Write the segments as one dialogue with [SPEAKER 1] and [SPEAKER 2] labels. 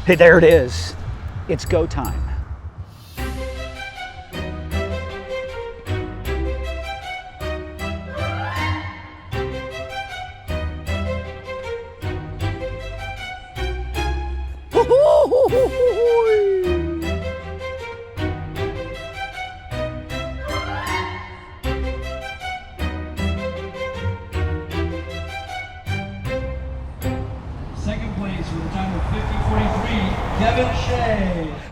[SPEAKER 1] Hey, there it is. It's go time.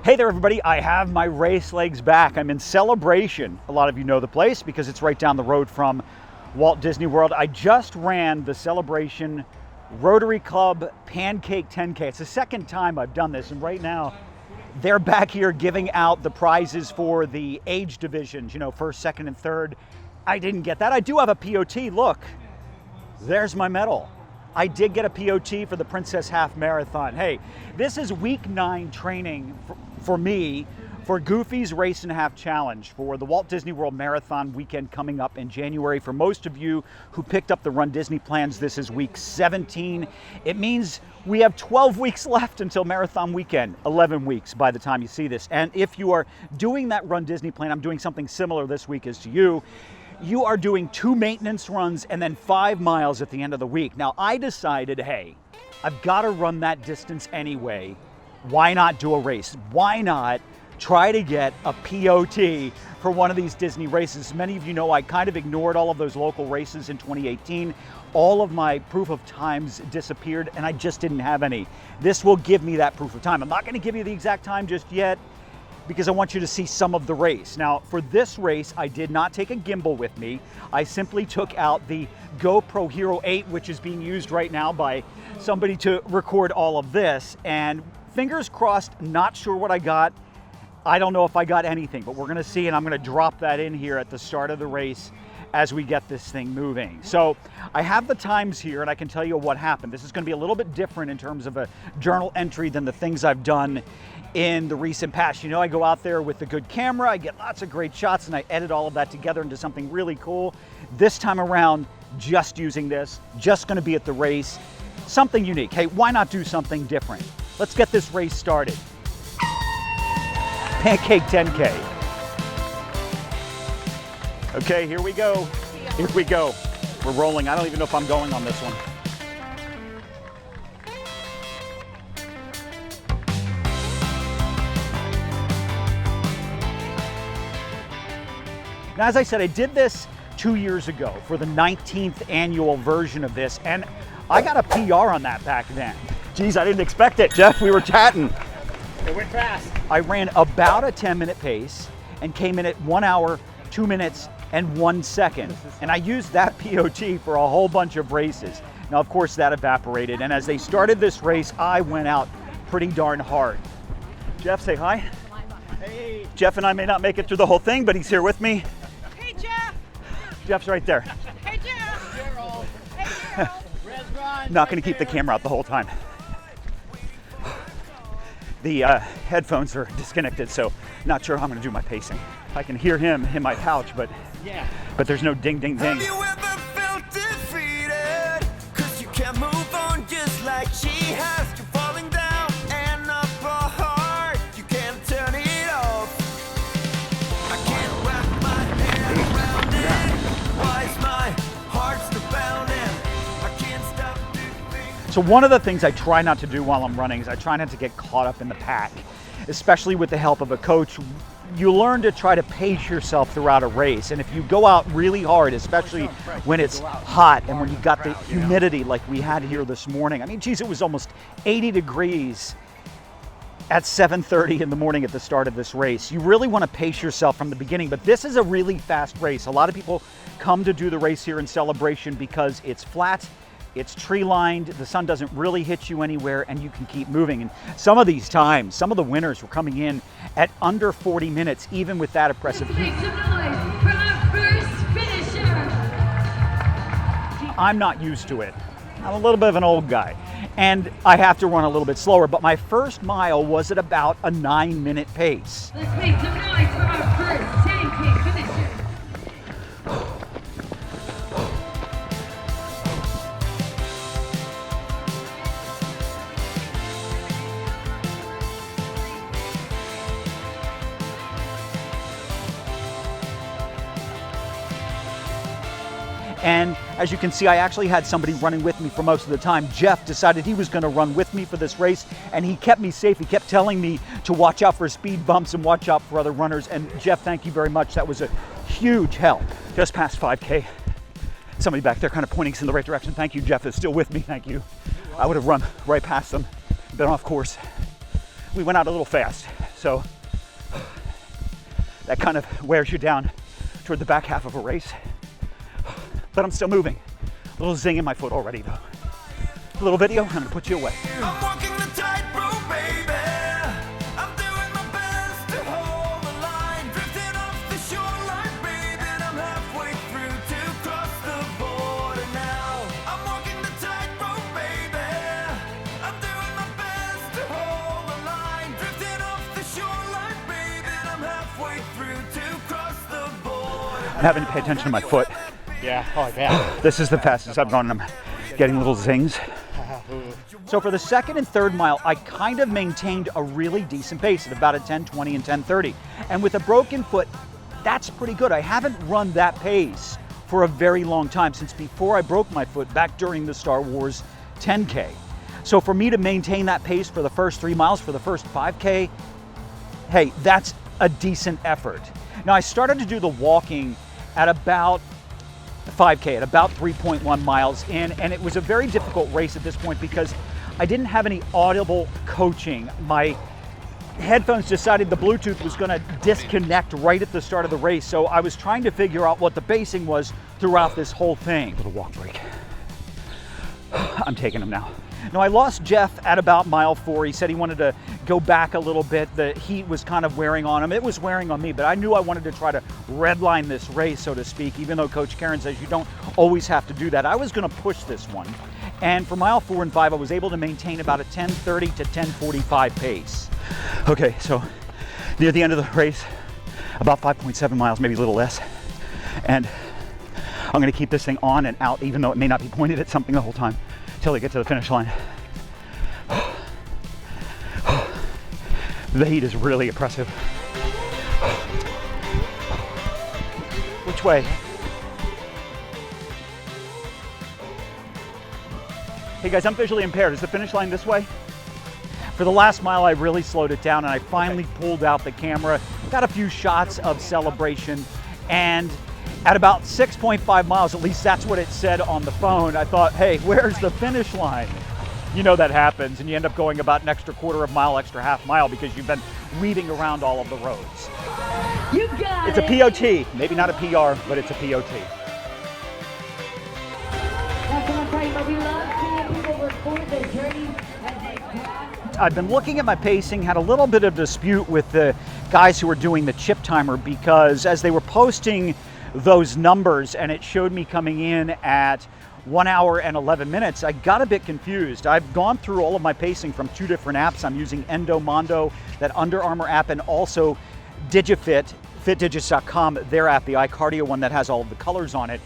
[SPEAKER 1] Hey there everybody, I have my race legs back. I'm in Celebration. A lot of you know the place because it's right down the road from Walt Disney World. I just ran the Celebration Rotary Club Pancake 10K. It's the second time I've done this, and right now they're back here giving out the prizes for the age divisions, you know, first, second, and third. I didn't get that. I do have a POT, look. There's my medal. I did get a POT for the Princess Half Marathon. Hey, this is week 9 training for me for Goofy's Race and a Half Challenge for the Walt Disney World Marathon weekend coming up in January. For most of you who picked up the Run Disney plans, this is week 17. It means we have 12 weeks left until Marathon weekend, 11 weeks by the time you see this. And if you are doing that Run Disney plan, I'm doing something similar this week as to you. You are doing 2 maintenance runs and then 5 miles at the end of the week. Now, I decided, hey, I've got to run that distance anyway. Why not do a race? Why not try to get a POT for one of these Disney races? Many of you know I kind of ignored all of those local races in 2018. All of my proof of times disappeared and I just didn't have any. This will give me that proof of time. I'm not going to give you the exact time just yet, because I want you to see some of the race. Now, for this race, I did not take a gimbal with me. I simply took out the GoPro Hero 8, which is being used right now by somebody to record all of this. And fingers crossed, not sure what I got. I don't know if I got anything, but we're gonna see, and I'm gonna drop that in here at the start of the race as we get this thing moving. So I have the times here and I can tell you what happened. This is gonna be a little bit different in terms of a journal entry than the things I've done in the recent past. You know, I go out there with a good camera, I get lots of great shots, and I edit all of that together into something really cool. This time around, just using this, just gonna be at the race, something unique. Hey, why not do something different? Let's get this race started. Pancake 10K. Okay, here we go. Here we go. We're rolling. I don't even know if I'm going on this one. Now, as I said, I did this 2 years ago for the 19th annual version of this, and I got a PR on that back then. Geez, I didn't expect it, Jeff. We were chatting.
[SPEAKER 2] It went fast.
[SPEAKER 1] I ran about a 10-minute pace and came in at 1 hour, 2 minutes, and 1 second. And I used that POT for a whole bunch of races. Now, of course, that evaporated, and as they started this race, I went out pretty darn hard. Jeff, say hi.
[SPEAKER 2] Hey.
[SPEAKER 1] Jeff and I may not make it through the whole thing, but he's here with me.
[SPEAKER 3] Hey, Jeff.
[SPEAKER 1] Jeff's right there.
[SPEAKER 3] Hey, Jeff.
[SPEAKER 2] Gerald.
[SPEAKER 3] Hey, Gerald.
[SPEAKER 1] Not going to keep the camera out the whole time. The headphones are disconnected, so not sure how I'm going to do my pacing. I can hear him in my pouch, but there's no ding, ding, ding.
[SPEAKER 4] Have you ever felt defeated? 'Cause you can't move on just like she has. You're falling down and up hard. You can't turn it off. I can't wrap my head around it. Why is my heart still pounding? I can't stop thinking.
[SPEAKER 1] So one of the things I try not to do while I'm running is I try not to get caught up in the pack, especially with the help of a coach. You learn to try to pace yourself throughout a race, and if you go out really hard, especially when it's hot and when you've got the humidity like we had here this morning. I mean, geez, it was almost 80 degrees at 7:30 in the morning at the start of this race. You really want to pace yourself from the beginning, but this is a really fast race. A lot of people come to do the race here in Celebration because it's flat, it's tree lined, the sun doesn't really hit you anywhere, and you can keep moving. And some of these times, some of the winners were coming in at under 40 minutes, even with that oppressive heat.
[SPEAKER 5] Make some noise for our first finisher.
[SPEAKER 1] I'm not used to it. I'm a little bit of an old guy, and I have to run a little bit slower, but my first mile was at about a 9-minute pace.
[SPEAKER 5] Let's make some noise for our first 10K finisher.
[SPEAKER 1] And as you can see, I actually had somebody running with me for most of the time. Jeff decided he was going to run with me for this race, and he kept me safe. He kept telling me to watch out for speed bumps and watch out for other runners. And Jeff, thank you very much. That was a huge help. Just past 5K. Somebody back there kind of pointing us in the right direction. Thank you, Jeff is still with me. Thank you. I would have run right past them, been off course. We went out a little fast, so that kind of wears you down toward the back half of a race. But I'm still moving. A little zing in my foot already though. A little video, I'm gonna put you away.
[SPEAKER 4] I'm walking the tightrope, baby. I'm doing my best to hold the line. Drifting off the shoreline, baby. I'm halfway through to cross the border now. I'm walking the tightrope, baby. I'm doing my best to hold the line. Drifting off the shoreline, baby. I'm halfway through to cross the border.
[SPEAKER 1] I'm having to pay attention to my foot.
[SPEAKER 2] Yeah, oh yeah.
[SPEAKER 1] This is the fastest I've gone and I'm getting little zings. So for the second and third mile, I kind of maintained a really decent pace at about a 10:20 and 10:30. And with a broken foot, that's pretty good. I haven't run that pace for a very long time, since before I broke my foot back during the Star Wars 10K. So for me to maintain that pace for the first 3 miles, for the first 5K, hey, that's a decent effort. Now I started to do the walking at about 5K, at about 3.1 miles in, and it was a very difficult race at this point because I didn't have any audible coaching. My headphones decided the Bluetooth was going to disconnect right at the start of the race, so I was trying to figure out what the pacing was throughout this whole thing. Little walk break. I'm taking them now. Now I lost Jeff at about mile 4. He said he wanted to go back a little bit. The heat was kind of wearing on him. It was wearing on me, but I knew I wanted to try to redline this race, so to speak, even though Coach Karen says you don't always have to do that. I was going to push this one. And for mile 4 and 5, I was able to maintain about a 10:30 to 10:45 pace. Okay, so near the end of the race, about 5.7 miles, maybe a little less. And I'm going to keep this thing on and out, even though it may not be pointed at something the whole time, until I get to the finish line. The heat is really oppressive. Which way? Hey guys, I'm visually impaired. Is the finish line this way? For the last mile, I really slowed it down and I finally pulled out the camera, got a few shots of celebration, and at about 6.5 miles, at least that's what it said on the phone, I thought, hey, where's the finish line? You know that happens, and you end up going about an extra quarter of a mile, extra half mile, because you've been weaving around all of the roads.
[SPEAKER 5] You got
[SPEAKER 1] It's
[SPEAKER 5] it.
[SPEAKER 1] a POT, maybe not a PR, but it's a POT.
[SPEAKER 5] That's what I'm talking about. We love seeing people record their journey as they cross.
[SPEAKER 1] I've been looking at my pacing, had a little bit of dispute with the guys who were doing the chip timer, because as they were posting those numbers and it showed me coming in at 1 hour and 11 minutes, I got a bit confused. I've gone through all of my pacing from 2 different apps. I'm using Endomondo, that Under Armour app, and also DigiFit, fitdigits.com, their app, the iCardio one that has all of the colors on it.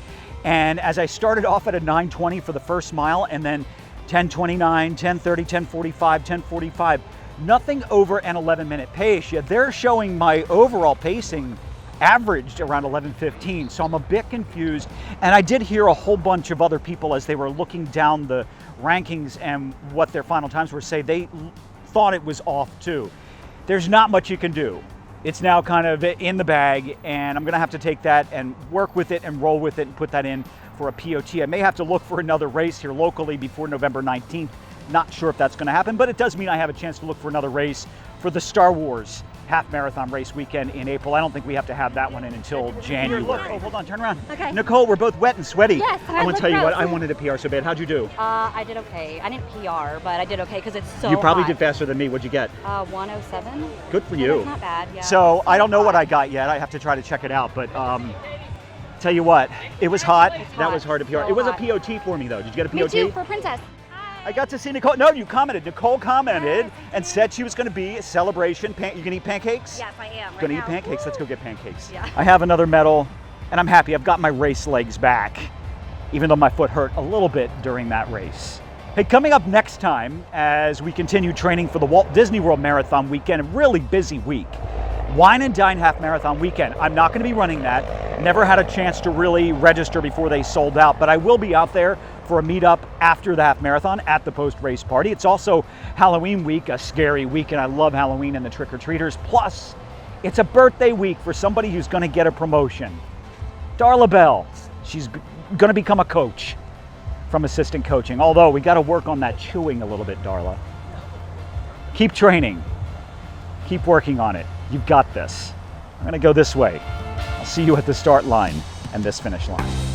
[SPEAKER 1] And as I started off at a 9:20 for the first mile, and then 10:29, 10:30, 10:45, 10:45, nothing over an 11-minute pace, yet they're showing my overall pacing averaged around 11:15, so I'm a bit confused. And I did hear a whole bunch of other people as they were looking down the rankings and what their final times were say they thought it was off too. There's not much you can do. It's now kind of in the bag, and I'm gonna have to take that and work with it and roll with it and put that in for a POT. I may have to look for another race here locally before November 19th. Not sure if that's gonna happen, but it does mean I have a chance to look for another race for the Star Wars half marathon race weekend in April. I don't think we have to have that one in until January. Look, oh, hold on, turn around.
[SPEAKER 6] Okay.
[SPEAKER 1] Nicole, we're both wet and sweaty.
[SPEAKER 6] Yes,
[SPEAKER 1] I want to tell you what, I
[SPEAKER 6] gross.
[SPEAKER 1] wanted a PR so bad. How'd you do?
[SPEAKER 6] I did okay. I didn't PR, but I did okay because it's so
[SPEAKER 1] You probably
[SPEAKER 6] hot.
[SPEAKER 1] did faster than me. What'd you get?
[SPEAKER 6] 107.
[SPEAKER 1] Good for
[SPEAKER 6] So
[SPEAKER 1] you.
[SPEAKER 6] that's not bad, yeah.
[SPEAKER 1] So I don't know what
[SPEAKER 6] hot.
[SPEAKER 1] I got yet. I have to try to check it out, but tell you what, it was hot.
[SPEAKER 6] It's
[SPEAKER 1] That
[SPEAKER 6] hot.
[SPEAKER 1] was hard to PR.
[SPEAKER 6] So
[SPEAKER 1] It was
[SPEAKER 6] hot.
[SPEAKER 1] a POT for me though. Did you get a
[SPEAKER 6] Me
[SPEAKER 1] POT?
[SPEAKER 6] too, for Princess.
[SPEAKER 1] I got to see Nicole. No, you commented. Nicole commented and said she was going to be a celebration. You going to eat pancakes?
[SPEAKER 6] Yes, I am.
[SPEAKER 1] Going to eat
[SPEAKER 6] now.
[SPEAKER 1] pancakes? Let's go get pancakes.
[SPEAKER 6] Yeah.
[SPEAKER 1] I have another medal, and I'm happy. I've got my race legs back, even though my foot hurt a little bit during that race. Hey, coming up next time, as we continue training for the Walt Disney World Marathon weekend, a really busy week. Wine and Dine Half Marathon weekend. I'm not going to be running that. Never had a chance to really register before they sold out, but I will be out there for a meetup after the half marathon at the post-race party. It's also Halloween week, a scary week, and I love Halloween and the trick-or-treaters. Plus, it's a birthday week for somebody who's going to get a promotion. Darla Bell, she's going to become a coach from assistant coaching, although we got to work on that chewing a little bit, Darla. Keep training. Keep working on it. You've got this. I'm going to go this way. I'll see you at the start line and this finish line.